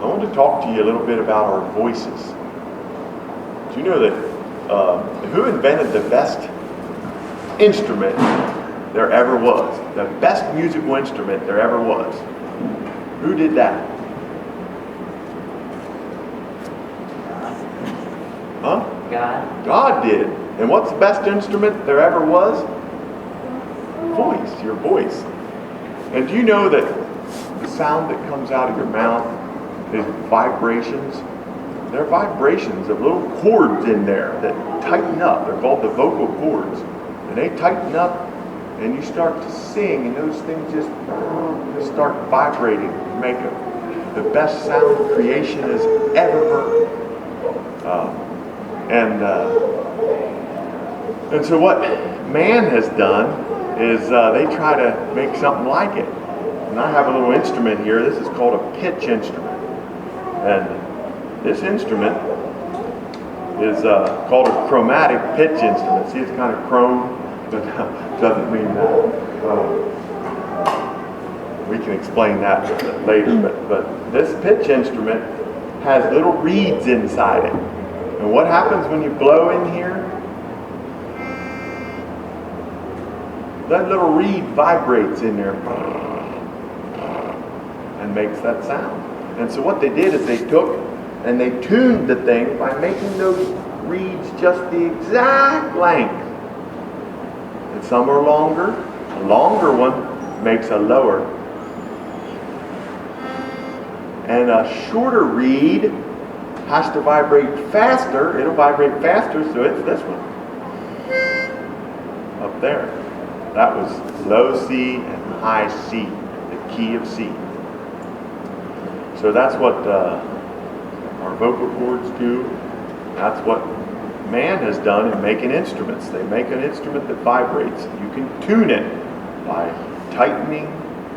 I want to talk to you a little bit about our voices. Do you know that who invented the best instrument there ever was? The best musical instrument there ever was. Who did that? Huh? God. God did it. And what's the best instrument there ever was? Voice, your voice. And do you know that the sound that comes out of your mouth is vibrations? There are vibrations of little chords in there that tighten up. They're called the vocal cords. And they tighten up and you start to sing, and those things just start vibrating and make the best sound creation has ever heard. And so what man has done is they try to make something like it. And I have a little instrument here. This is called a pitch instrument. And this instrument is called a chromatic pitch instrument. See, it's kind of chrome, but doesn't mean that. We can explain that later. But this pitch instrument has little reeds inside it. And what happens when you blow in here? That little reed vibrates in there and makes that sound. And so what they did is they took and they tuned the thing by making those reeds just the exact length. And some are longer. A longer one makes a lower. And a shorter reed has to vibrate faster. It'll vibrate faster, so it's this one. Up there. That was low C and high C, the key of C. So that's what our vocal cords do. That's what man has done in making instruments. They make an instrument that vibrates. You can tune it by tightening,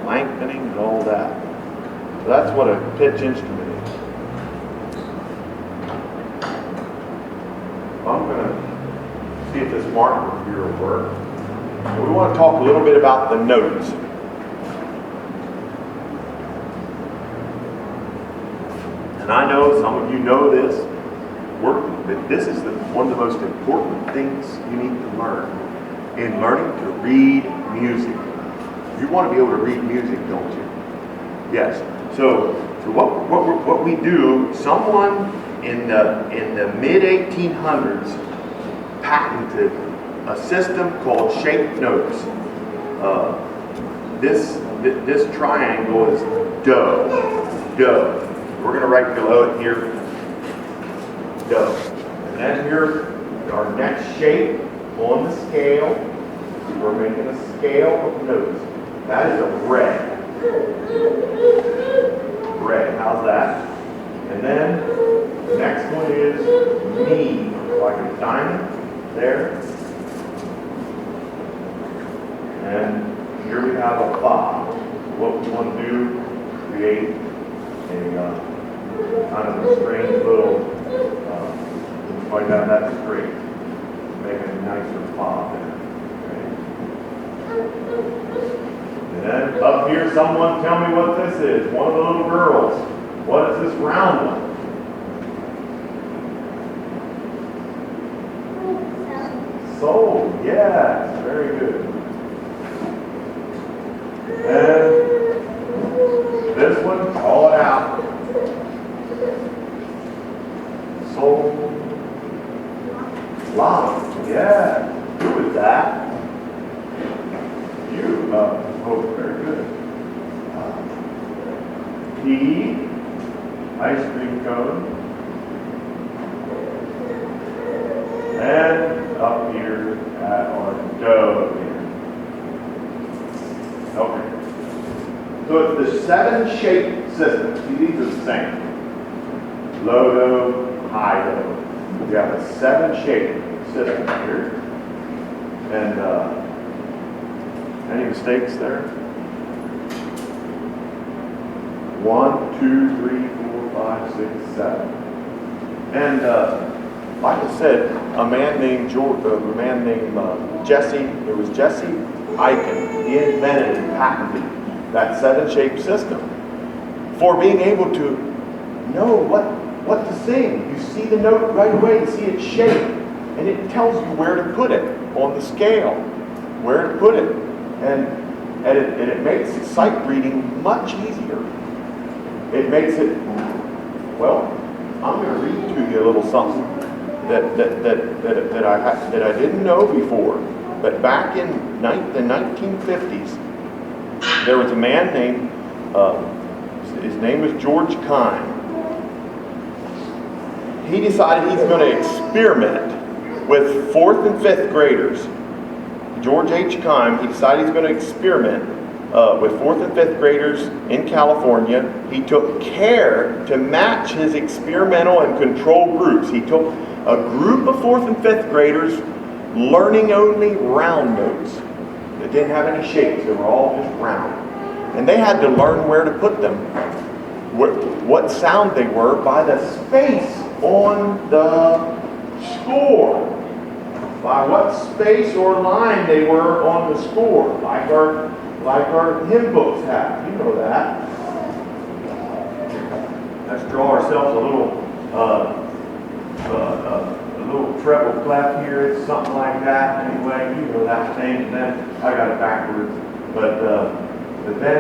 lengthening, and all that. So that's what a pitch instrument is. I'm going to see if this marker here will work. We want to talk a little bit about the notes. And I know some of you know this. That this is one of the most important things you need to learn in learning to read music. You want to be able to read music, don't you? Yes. So what we do? Someone in the mid 1800s patented a system called shaped notes. This triangle is do. We're going to write below it here, do. And then here's our next shape on the scale. We're making a scale of notes. That is a re. How's that? And then the next one is mi, like a diamond there. And here we have a fa. What we want to do, create a kind of a strange little, like that's great. Make a nicer fa there. Okay. And then up here, someone tell me what this is. One of the little girls. What is this round one? Sol, yes, very good. And this one, call it out. Sol, la, yes. Who is that? You, oh, very good. P, ice cream cone. And up here at our dough here. Okay. So it's the 7-shape system. See, these are the same. Low do, high do. We have a 7-shape system here. And any mistakes there? 1, 2, 3, 4, 5, 6, 7. And like I said, a man named Jesse. It was Jesse Aiken. He invented and patented that 7-shape system for being able to know what to sing. You see the note right away, you see its shape, and it tells you where to put it on the scale, where to put it. And it makes sight reading much easier. It makes it, well, I'm going to read to you a little something that I didn't know before. But back in the 1950s, there was a man named, his name was George Kime. He decided he's going to experiment with 4th and 5th graders. George H. Kime, he decided he's going to experiment with 4th and 5th graders in California. He took care to match his experimental and control groups. He took a group of 4th and 5th graders learning only round notes that didn't have any shapes. They were all just round. And they had to learn where to put them, what sound they were, by the space on the score. By what space or line they were on the score, like our hymn books have. You know that. Let's draw ourselves a little treble clef here. It's something like that. Anyway, you know that thing. And then I got it backwards. But then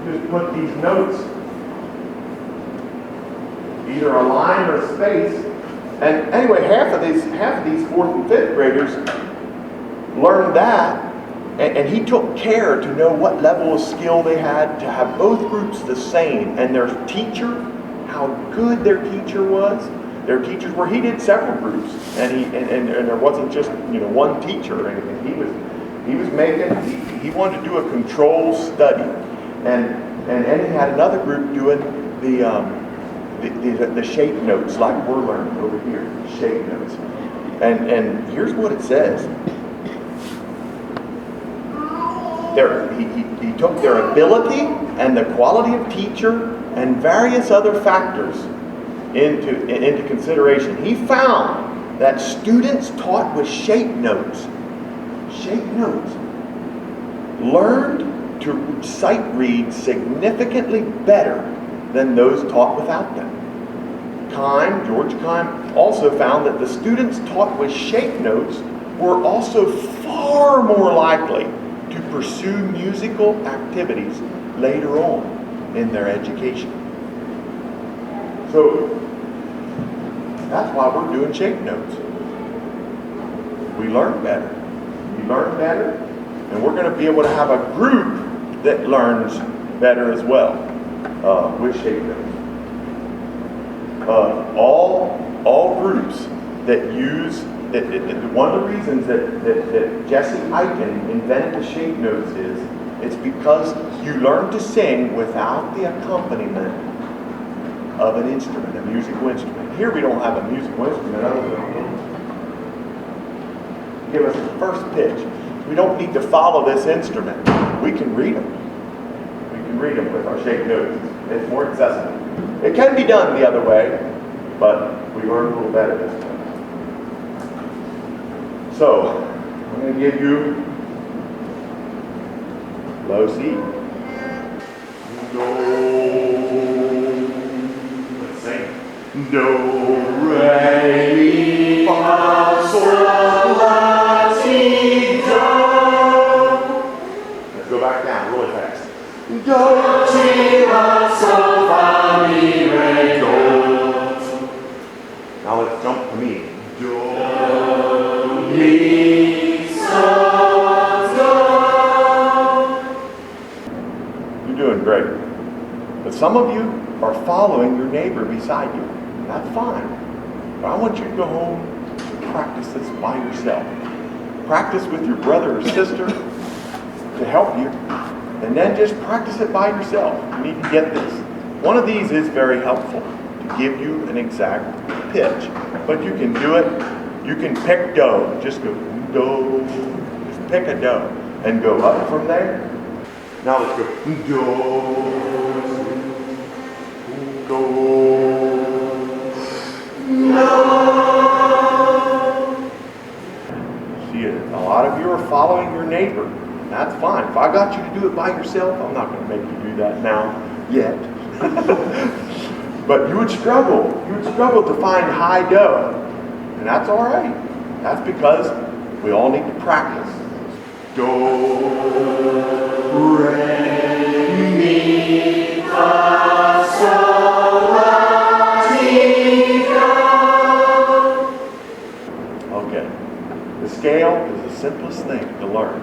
you just put these notes, either a line or a space. And anyway, half of these 4th and 5th graders learned that, and he took care to know what level of skill they had, to have both groups the same. And their teacher, how good their teacher was. Their teachers were, he did several groups, and there wasn't just one teacher or anything. He wanted to do a control study, and then he had another group doing the shape notes, like we're learning over here, shape notes. And here's what it says. He took their ability and the quality of teacher and various other factors into consideration. He found that students taught with shape notes learned to sight read significantly better than those taught without them. George Kime also found that the students taught with shape notes were also far more likely to pursue musical activities later on in their education. So that's why we're doing shape notes. We learn better. And we're going to be able to have a group that learns better as well with shape notes. All groups that use one of the reasons that Jesse Eichen invented the shape notes is it's because you learn to sing without the accompaniment of an instrument, a musical instrument. Here we don't have a musical instrument other than give us the first pitch. We don't need to follow this instrument. We can read them. We can read them with our shape notes. It's more accessible. It can be done the other way, but we learn a little better this way. So, I'm going to give you low C. Do. Let's sing. Do, re, mi, fa, sol, la, si, do. Let's go back down really fast. Do, si, la, sol, fa, mi, re, do. Now let's jump to me. Do, mi, sol, do. You're doing great. But some of you are following your neighbor beside you. That's fine. But I want you to go home and practice this by yourself. Practice with your brother or sister to help you. And then just practice it by yourself. You need to get this. One of these is very helpful to give you an exact pitch. But you can do it. You can pick do. Just go do. Just pick a do. And go up from there. Now let's go do. Do. No. See, a lot of you are following your neighbor. That's fine. If I got you to do it by yourself, I'm not going to make you do that now yet. But you would struggle. You would struggle to find high do. And that's all right. That's because we all need to practice. Do, re, mi, fa, sol, la, ti, do. Okay. The scale is the simplest thing to learn.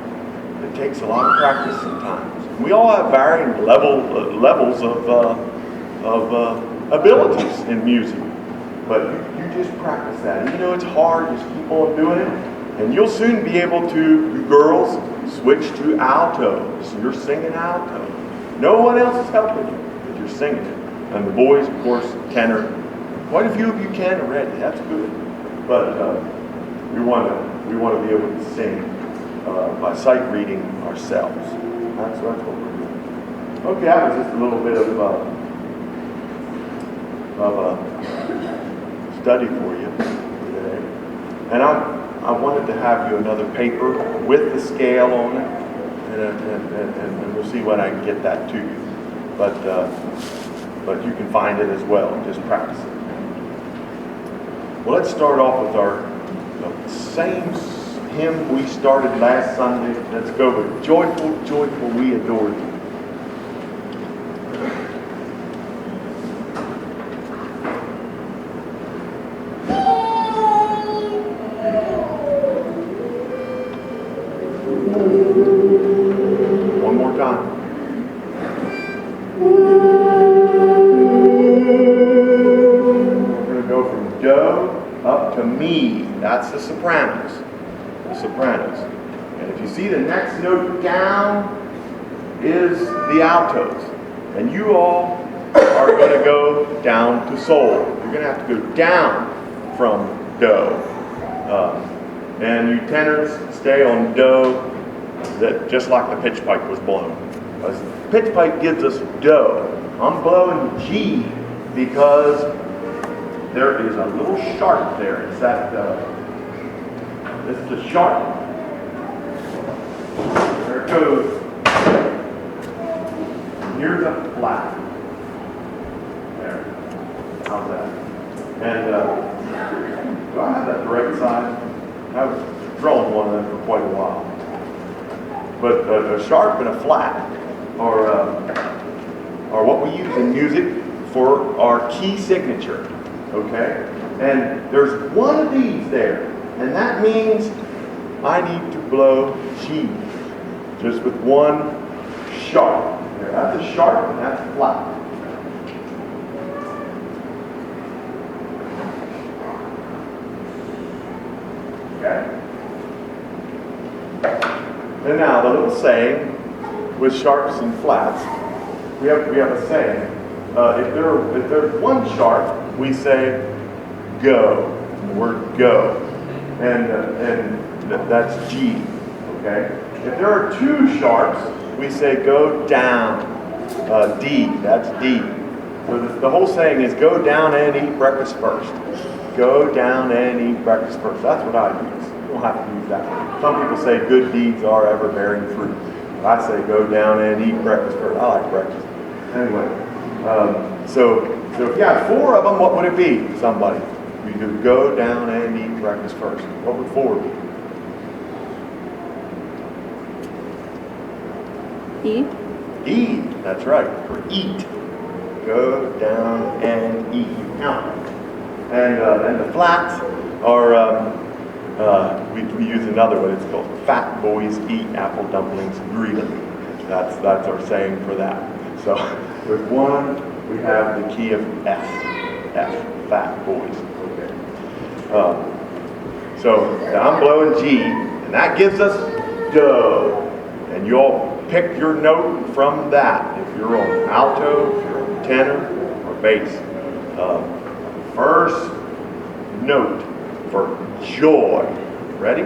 It takes a lot of practice sometimes. We all have varying levels of abilities in music. But you just practice that. And you know it's hard, just keep on doing it. And you'll soon be able to, you girls, switch to alto. So you're singing alto. No one else is helping you, but you're singing it. And the boys, of course, tenor. Quite a few of you can already, that's good. But we want to be able to sing by sight reading ourselves. That's what we're doing. Okay, that was just a little bit of study for you today. And I wanted to have you another paper with the scale on it, and we'll see when I can get that to you. But you can find it as well. Just practice it. Well, let's start off with our same hymn we started last Sunday. Let's go with Joyful, Joyful, We Adore Thee. One more time. We're going to go from do up to mi. That's the sopranos. The sopranos. And if you see the next note down is the altos. And you all are going to go down to sol. You're going to have to go down from do. And you tenors stay on do, that just like the pitch pipe was blown. The pitch pipe gives us do. I'm blowing G because there is a little sharp there. It's that, this is the sharp. There it goes. Here's a flat. There. How's that? And do I have that the right side? I was drawing one of them for quite a while. But a sharp and a flat are what we use in music for our key signature. Okay? And there's one of these there. And that means I need to blow G. Just with one sharp. There, that's a sharp and that's a flat. Okay? And now the little saying with sharps and flats, we have a saying. If there's one sharp, we say go. The word go, and that's G. Okay. If there are two sharps, we say go down. D. That's D. So the whole saying is go down and eat breakfast first. Go down and eat breakfast first. That's what I use. You don't have to use that one. Some people say good deeds are ever bearing fruit. I say go down and eat breakfast first. I like breakfast. Anyway, so if you had four of them, what would it be? Somebody. You could go down and eat breakfast first. What would four be? E. E. That's right. For eat. Go down and eat. You count. And the flats are. We use another one. It's called "Fat boys eat apple dumplings greedily." That's our saying for that. So with one, we have the key of F. F. Fat boys. Okay. So I'm blowing G, and that gives us do. And you all pick your note from that. If you're on alto, if you're on tenor, or bass. First note for joy. Ready?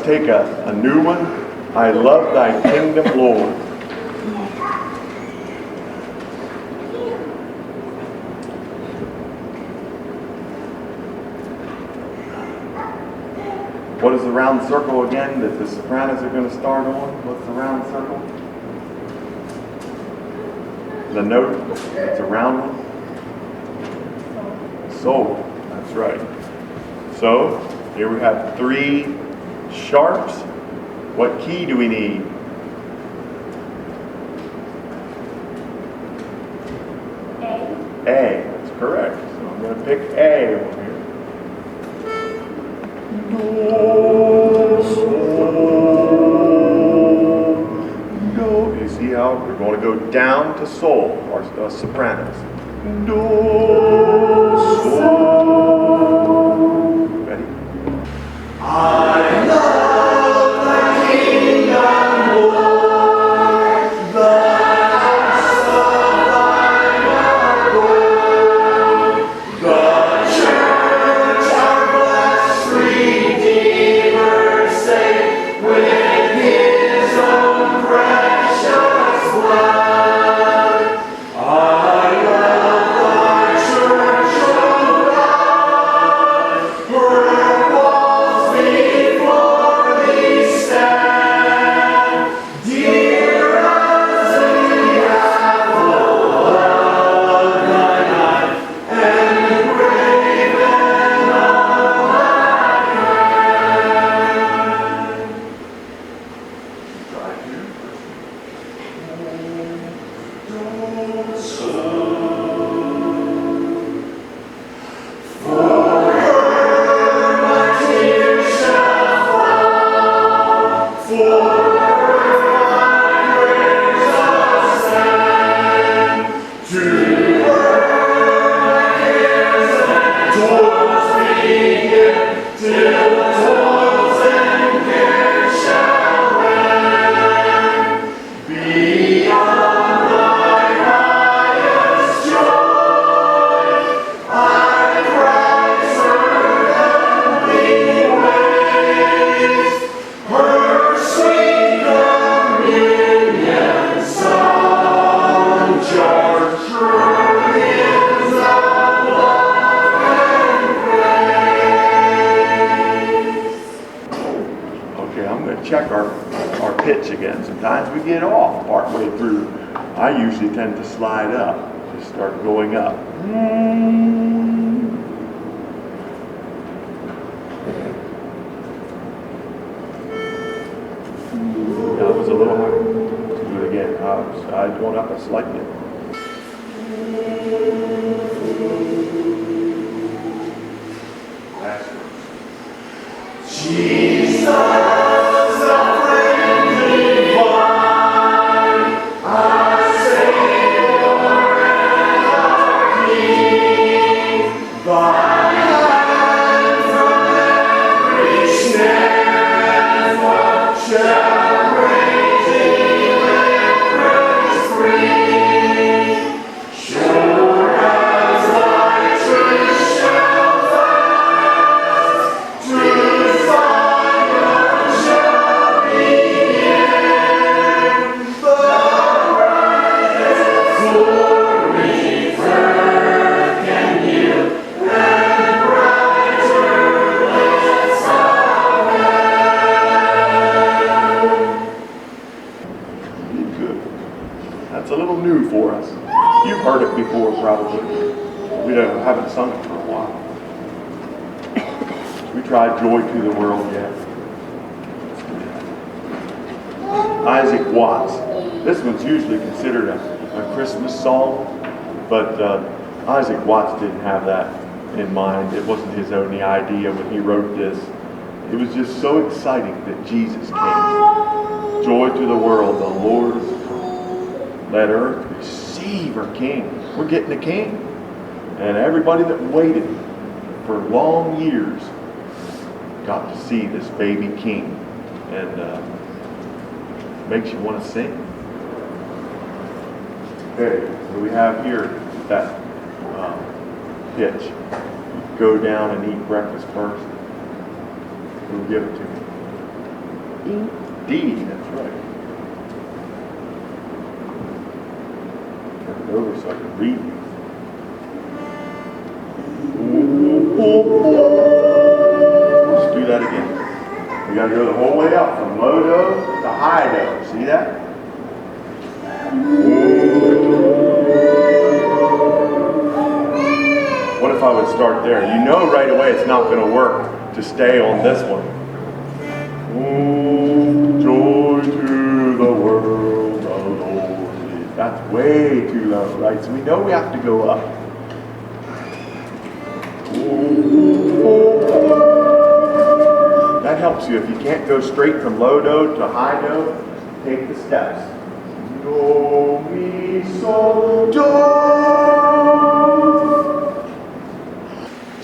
take a new one. I love thy kingdom, Lord. What is the round circle again that the sopranos are going to start on? What's the round circle? The note, it's a round one. Sol, that's right. So, here we have 3 sharps. What key do we need? A, that's correct. So I'm going to pick A over here. Do, sol, do. You see how we're going to go down to sol, our sopranos. Do, sol. Ready? I love the kingdom, Lord, the house of thine abode, the church our blessed Redeemer saved with his own precious blood. I love thy church, O God, her walls before thee stand, dear as the apple of thine eye, and graven on thy hand. Try here. For her my tears shall fall, for her my prayers ascend. To her my cares and toils begin, till toils and cares shall end. Beyond thy highest joy, I Christ heavenly ways, her sweet communion song, charged through hymns of love and praise. Okay, I'm going to check our pitch again. Sometimes we get off partway through. I usually tend to slide up, just start going up. That was a little hard. Let's do it again. I'm going up a slight bit. Last one. Jesus, the friend divine, our Savior and our King, thy hand from every snare and foe shall raise deliverance free. Sure as thy truth shall fast, to Zion shall begin. The brightest glory earth can yield, and brighter bliss of heaven. Good. That's a little new for us. You've heard it before, probably. We haven't sung it for a while. We tried Joy to the World yet. Isaac Watts. This one's usually considered a Christmas song, but Isaac Watts didn't have that in mind. It wasn't his only idea when he wrote this. It was just so exciting that Jesus came. Joy to the world, the Lord is come. Let earth receive her King. We're getting a King. And everybody that waited for long years got to see this baby King. And makes you want to sing. Okay, what do we have here? That pitch. Go down and eat breakfast first. Who'll give it to me? D, that's right. Turn it over so I can read. Let's do that again. We got to go the whole way up from low do to high do. See that? What if I would start there? You know right away it's not going to work to stay on this one. Oh, joy to the world, the Lord is. That's way too low, right? So we know we have to go up. That helps you if you can't go straight from low do to high do. Take the steps. Do, mi, sol, do.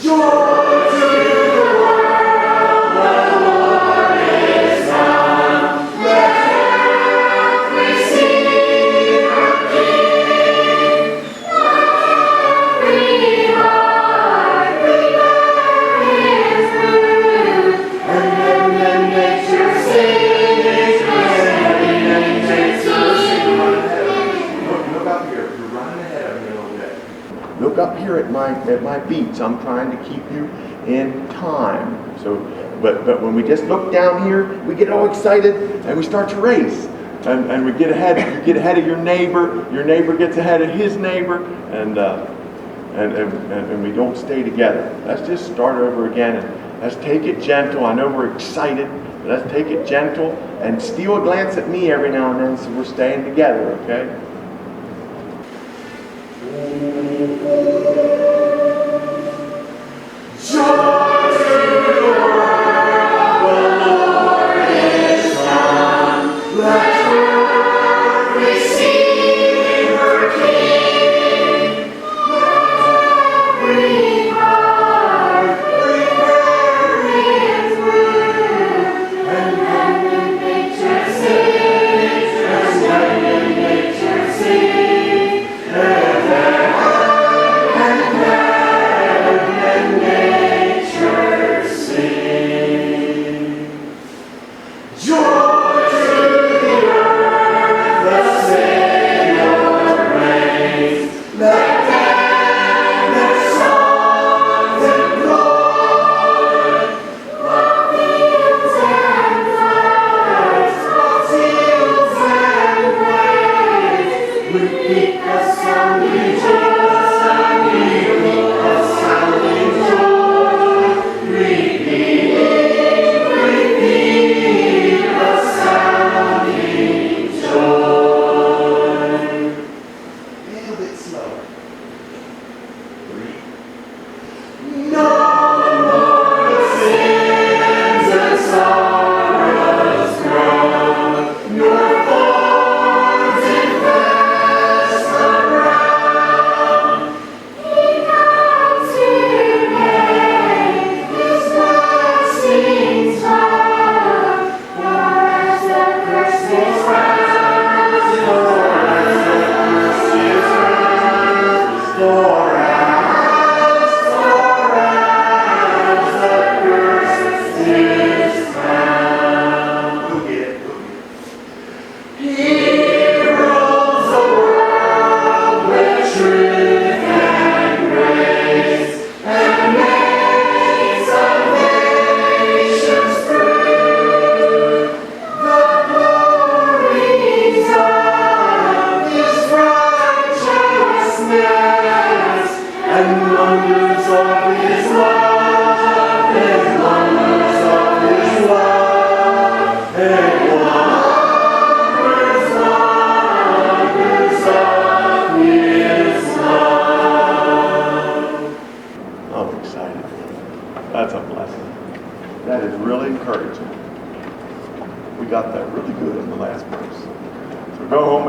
Joy to the world, the Lord is come. Let earth receive her King. Every heart prepare His word, and then nature sings, and nature sings. Look up here. You're running ahead of me a little bit. Look up here at my beats. I'm trying to keep you in time. So, but when we just look down here, we get all excited and we start to race, and we get ahead. You get ahead of your neighbor. Your neighbor gets ahead of his neighbor, and we don't stay together. Let's just start over again and let's take it gentle. I know we're excited, but let's take it gentle and steal a glance at me every now and then, so we're staying together. Okay.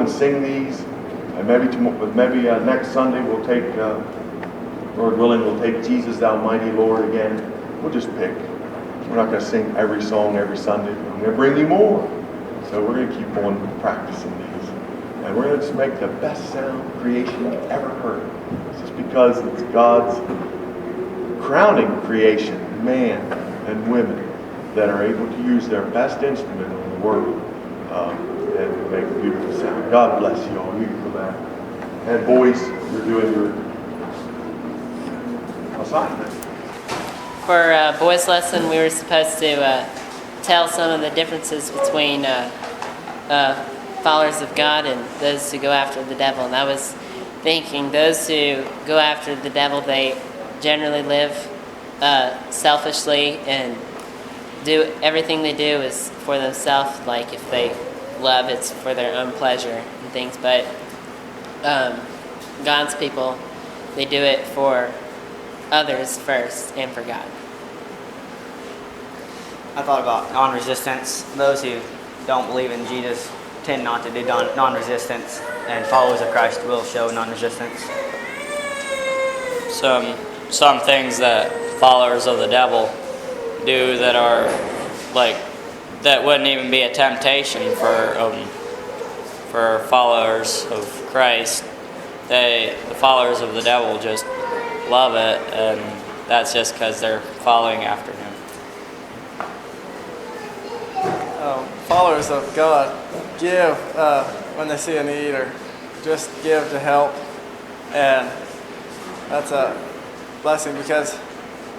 Sing these, and maybe next Sunday we'll take, Lord willing, we'll take Jesus Thou Mighty Lord again. We'll just pick. We're not going to sing every song every Sunday. I'm going to bring you more. So we're going to keep on practicing these. And we're going to just make the best sound creation you've ever heard. It's just because it's God's crowning creation, man and women, that are able to use their best instrument work and make a beautiful sound. God bless you all. You can go back. And boys, you're doing your assignment. For boys' lesson, we were supposed to tell some of the differences between followers of God and those who go after the devil. And I was thinking those who go after the devil, they generally live selfishly and do everything they do is for themselves. Like if they love, it's for their own pleasure and things. But God's people, they do it for others first and for God. I thought about non-resistance. Those who don't believe in Jesus tend not to do non-resistance, and followers of Christ will show non-resistance. Some things that followers of the devil do that are like that wouldn't even be a temptation for followers of Christ. The followers of the devil just love it, and that's just because they're following after him. Followers of God give when they see a need, or just give to help, and that's a blessing because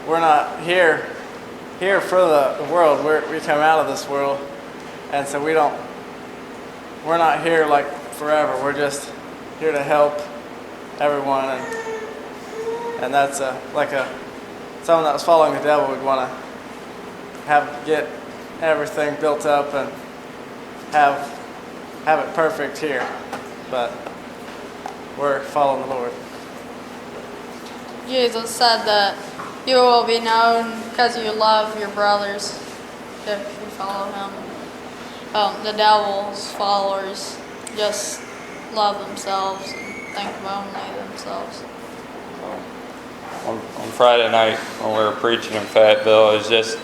we're not here for the world. We come out of this world, and so we're not here like forever. We're just here to help everyone, and that's someone that was following the devil would want to get everything built up and have it perfect here, but we're following the Lord. Jesus said that you will be known because you love your brothers if you follow him. The devil's followers just love themselves and think of only themselves. On Friday night when we were preaching in Fayetteville, it was just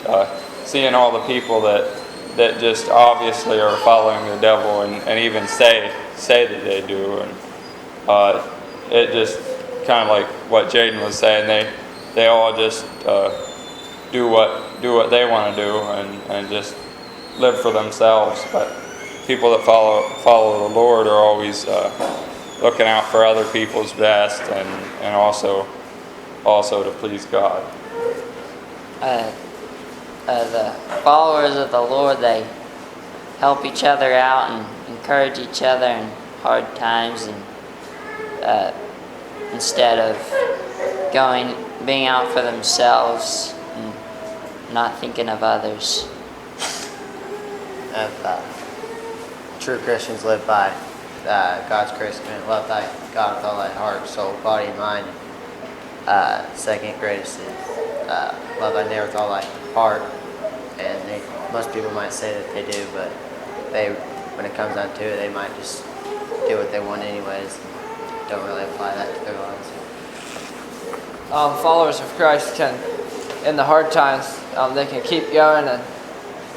seeing all the people that just obviously are following the devil and even say that they do, and it just kind of like what Jaden was saying, they all just do what they want to do and just live for themselves. But people that follow the Lord are always looking out for other people's best and also to please God. The followers of the Lord, they help each other out and encourage each other in hard times, and instead of being out for themselves and not thinking of others. True Christians live by God's Christ commandment: love thy God with all thy heart, soul, body, and mind. Second greatest is love thy neighbor with all thy heart. And most people might say that they do, but when it comes down to it, they might just do what they want anyways. Don't really apply that to their lives. Followers of Christ can, in the hard times, they can keep going and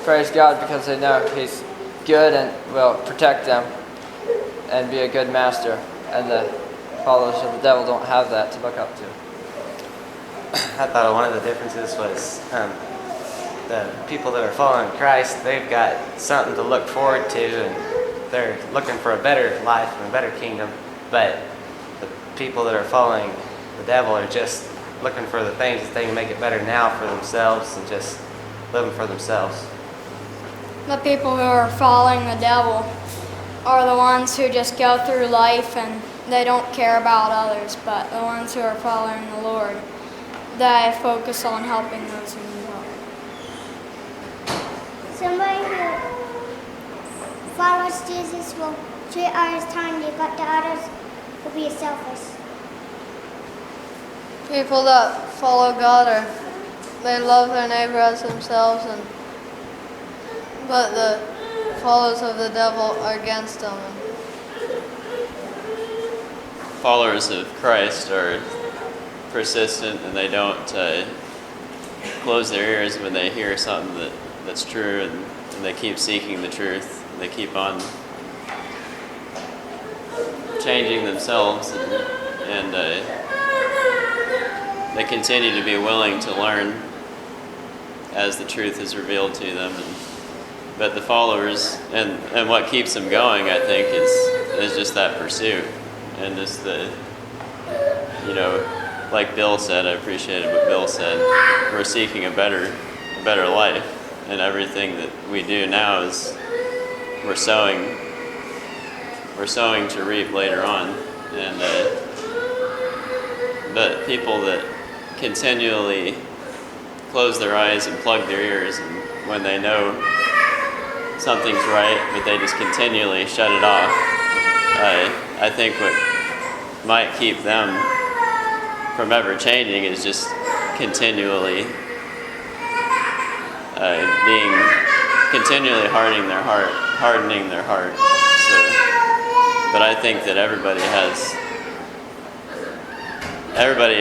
praise God because they know He's good and will protect them and be a good master. And the followers of the devil don't have that to look up to. I thought one of the differences was the people that are following Christ, they've got something to look forward to, and they're looking for a better life and a better kingdom. But the people that are following the devil are just looking for the things that they can make it better now for themselves and just living for themselves. The people who are following the devil are the ones who just go through life and they don't care about others, but the ones who are following the Lord, they focus on helping those who need help. Somebody who follows Jesus will treat others kindly, but to others will be selfish. People that follow God they love their neighbor as themselves, but the followers of the devil are against them. Followers of Christ are persistent, and they don't close their ears when they hear something that's true, and they keep seeking the truth. They keep on changing themselves, and they continue to be willing to learn as the truth is revealed to them. but the followers and what keeps them going, I think, is just that pursuit and just the, like Bill said, I appreciated what Bill said. We're seeking a better life, and everything that we do now is we're sowing to reap later on. And but people that continually close their eyes and plug their ears, and when they know something's right, but they just continually shut it off, I think what might keep them from ever changing is just continually continually hardening their heart. So, but I think that everybody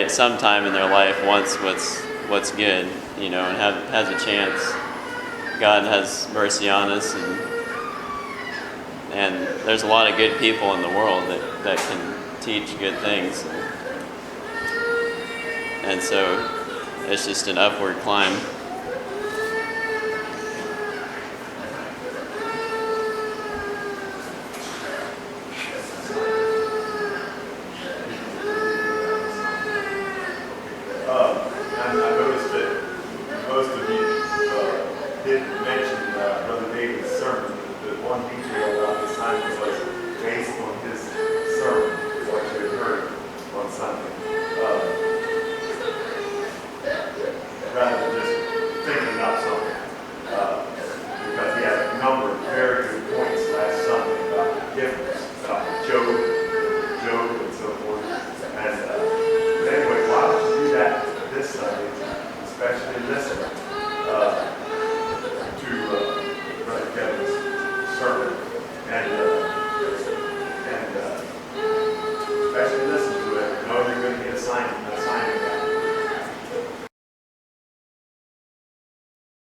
at some time in their life wants what's good, and has a chance. God has mercy on us, and there's a lot of good people in the world that can teach good things. And so it's just an upward climb.